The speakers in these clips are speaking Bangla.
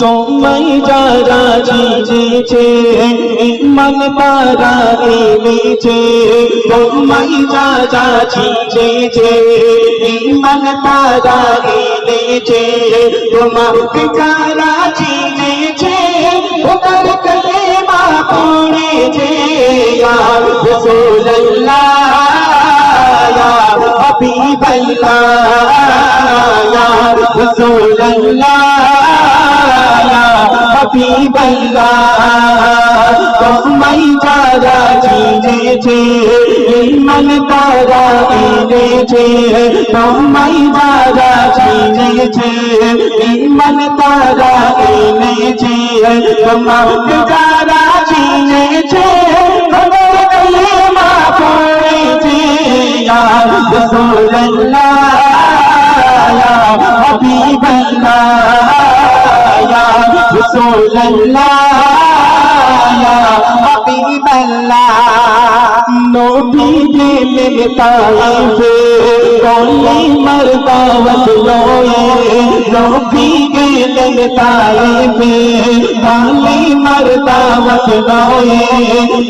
তোমায় যারা চিনেছে ঈমান তারা এনেছে, তোমায় যারা চিনেছে ঈমান তারা এনেছে, তোমাকে যারা চিনেছে ওদের কালেমা পড়েছে। ইয়া রাসূলুল্লাহ ইয়া হাবিবাল্লাহ ইয়া রাসূলুল্লাহ হাবিবাল্লাহ, তোমায় যারা চিনেছে ঈমান তারা এনেছে, তোমায় যারা চিনেছে ঈমান তারা এনেছে, তোমাকে যারা চিনেছে ওদের কালেমা পড়েছে। ইয়া রাসূলুল্লাহ ইয়া হাবিবাল্লাহ ইয়া রাসূলুল্লাহ ইয়া হাবিবাল্লাহ। নবী গেলেন তায়েফে কলিমার দাওয়াত লয়ে, নবী গেলেন তায়েফে কলিমার দাওয়াত লয়ে,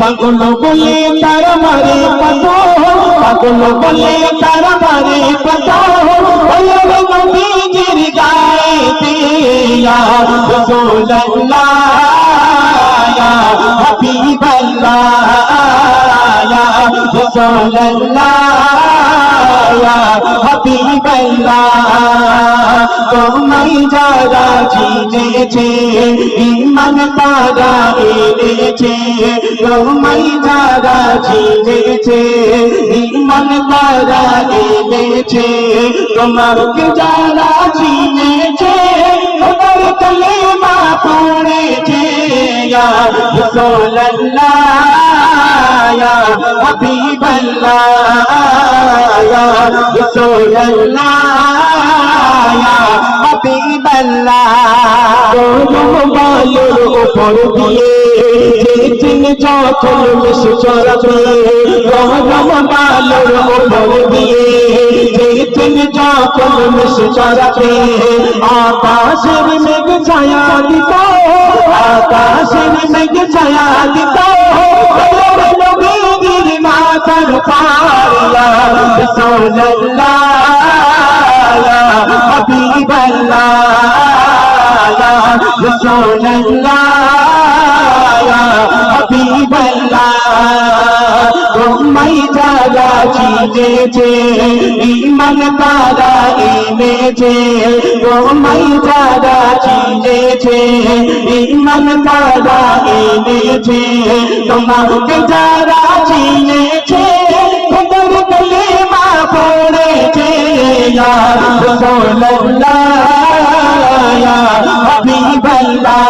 পাগল বলে তার মারে পাগল, পাগল বলে তার মারে পাগল, ওই নবীজির গায়েতে। ইয়া রাসূলুল্লাহ ইয়া হাবিবাল্লাহ ইয়া রাসূলুল্লাহ ইয়া হাবিবাল্লাহ, তোমায় যারা চিনেছে ঈমান তারা এনেছে, তোমায় যারা চিনেছে ঈমান তারা এনেছে, তোমাকে যারা চিনেছে ওদের কালেমা পড়েছে। ইয়া রাসূলুল্লাহ ইয়া হাবিবাল্লাহ ইয়া রাসূলুল্লাহ ইয়া হাবিবাল্লাহ। গরম বালুর উপর দিয়ে যেদিন যখন মিশ চড়াবে, গরম বালুর উপর দিয়ে যেদিন যখন মিশ চড়াবে, আকাশের মেঘ ছায়া দিত, আকাশের মেঘ ছায়া দিত নবীর মাথার পার। ইয়া রাসূলুল্লাহ ইয়া হাবিবাল্লাহ ইয়া রাসূলুল্লাহ ইয়া হাবিবাল্লাহ, তোমায় যারা চিনেছে ঈমান তারা এনেছে, তোমায় যারা চিনেছে ঈমান তারা এনেছে, তোমাকে যারা চিনেছে ওদের কালেমা পড়েছে। ইয়া রাসূলুল্লাহ ইয়া হাবিবাল্লাহ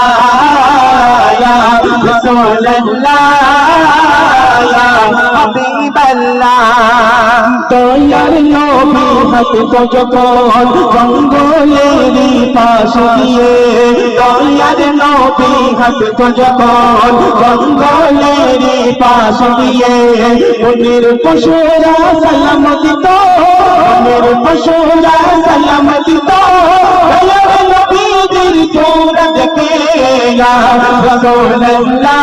ইয়া রাসূলুল্লাহ ইয়া হাবিবাল্লাহ। দয়ার নবী হাঁটতো যখন জঙ্গলেরই পাশ দিয়ে, দয়ার নবী হাঁটতো যখন জঙ্গলেরই পাশ দিয়ে, মনের পশুরা সালাম দিত, মনের পশুরা সালাম দিত দয়ার নবীর চূড়া দেখে। ইয়া রাসূলুল্লাহ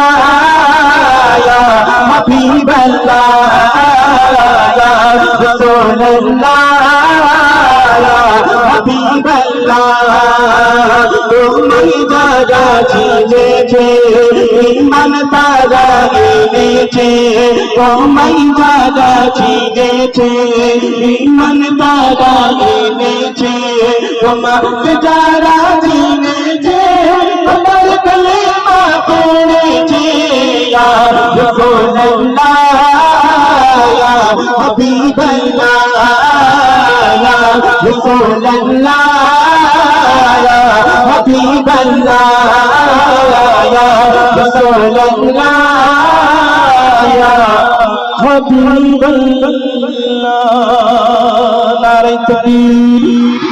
ইয়া হাবিবাল্লাহ ইয়া রাসূলুল্লাহ ইয়া হাবিবাল্লাহ, তোমায় যারা চিনেছে ঈমান তারা এনেছে, তোমায় যারা চিনেছে ঈমান তারা এনেছে, তোমাকে যারা চিনেছে ওদের কালেমা পড়েছে। ইয়া রাসূলুল্লাহ ইয়া হাবিবাল্লাহ ইয়া রাসূলুল্লাহ ইয়া হাবিবাল্লাহ ইয়া রাসূলুল্লাহ ইয়া হাবিবাল্লাহ। নারে তাকবীর।